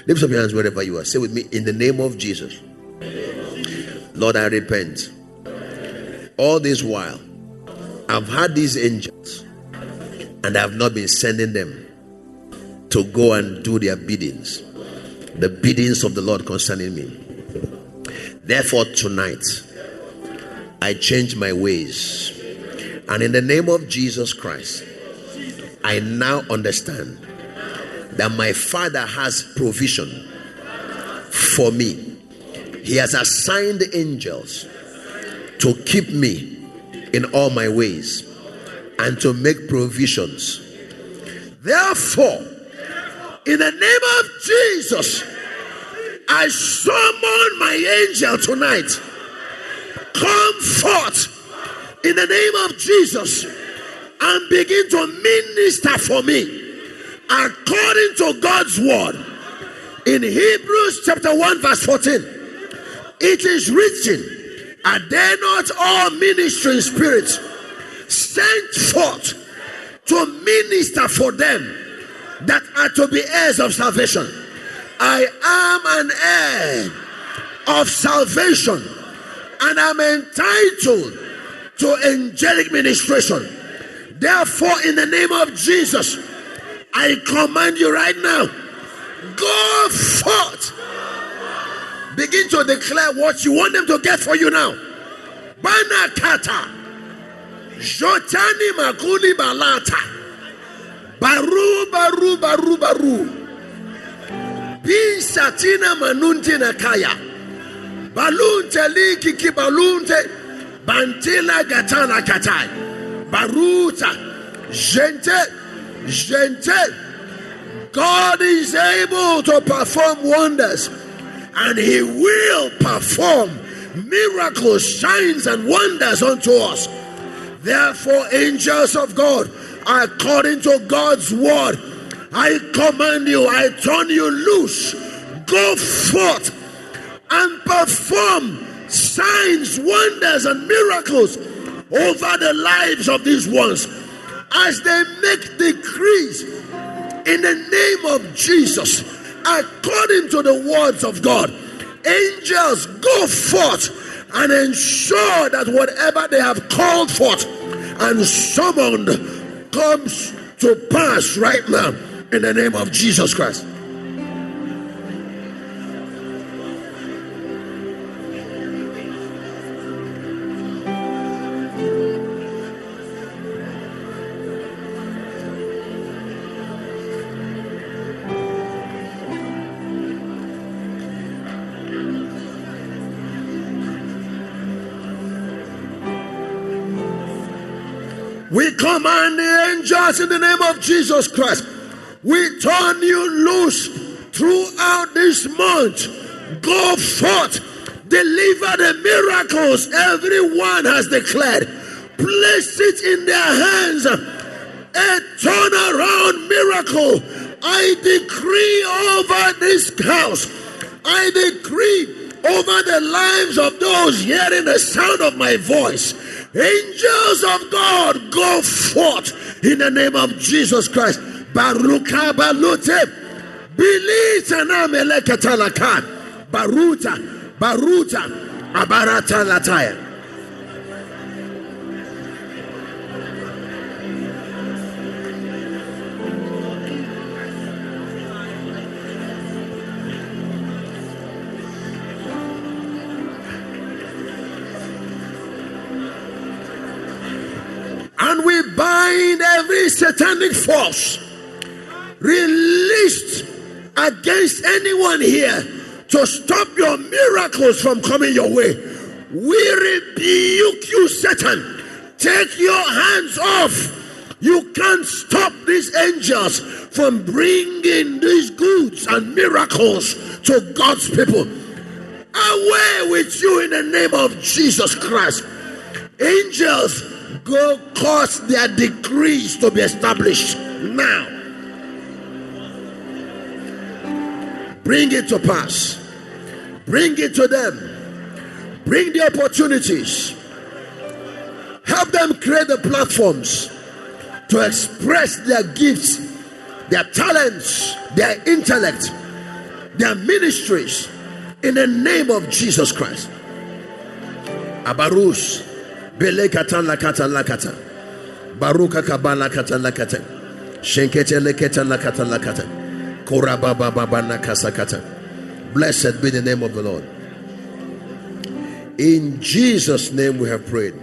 Lift up your hands wherever you are. Say with me, in the name of Jesus. Lord, I repent. All this while, I've had these angels and I have not been sending them to go and do their biddings, the biddings of the Lord concerning me. Therefore, tonight, I change my ways. And in the name of Jesus Christ, I now understand that my Father has provision for me. He has assigned angels to keep me in all my ways and to make provisions. Therefore, in the name of Jesus, I summon my angel tonight. Come forth in the name of Jesus and begin to minister for me according to God's word. In Hebrews chapter 1 verse 14, it is written, are they not all ministering spirits sent forth to minister for them that are to be heirs of salvation? I am an heir of salvation and I'm entitled to angelic ministration. Therefore, in the name of Jesus, I command you right now, go forth. Begin to declare what you want them to get for you now. Banakata, Jotani Makuli Balata, Baru Baru Baru Baru, Bin Satina Manuntina Kaya, Balunte Likiki Balunte, Bantila Gatana Katai, Baruta, Gente. God is able to perform wonders, and He will perform miracles, signs, and wonders unto us. Therefore, angels of God, according to God's word, I command you, I turn you loose. Go forth and perform signs, wonders, and miracles over the lives of these ones as they make decrees in the name of Jesus, according to the words of God. Angels, go forth and ensure that whatever they have called forth and summoned comes to pass right now in the name of Jesus Christ. We command the angels in the name of Jesus Christ. We turn you loose throughout this month. Go forth, deliver the miracles everyone has declared. Place it in their hands. A turnaround miracle. I decree over this house. I decree over the lives of those hearing the sound of my voice. Angels of God, go forth in the name of Jesus Christ. Baruka balute, bilita na melekatalaka, baruta, abarata lataya. And we bind every satanic force released against anyone here to stop your miracles from coming your way. We rebuke you, Satan. Take your hands off. You can't stop these angels from bringing these goods and miracles to God's people. Away with you in the name of Jesus Christ. Angels, go cause their decrees to be established now. Bring it to pass. Bring it to them. Bring the opportunities. Help them create the platforms to express their gifts, their talents, their intellect their ministries in the name of Jesus Christ. Abarus belekatan lakatan lakata baruka kabala katan lakata shenkete lekatan lakatan lakata korababa babana kasakata. Blessed be the name of the Lord. In Jesus' name we have prayed.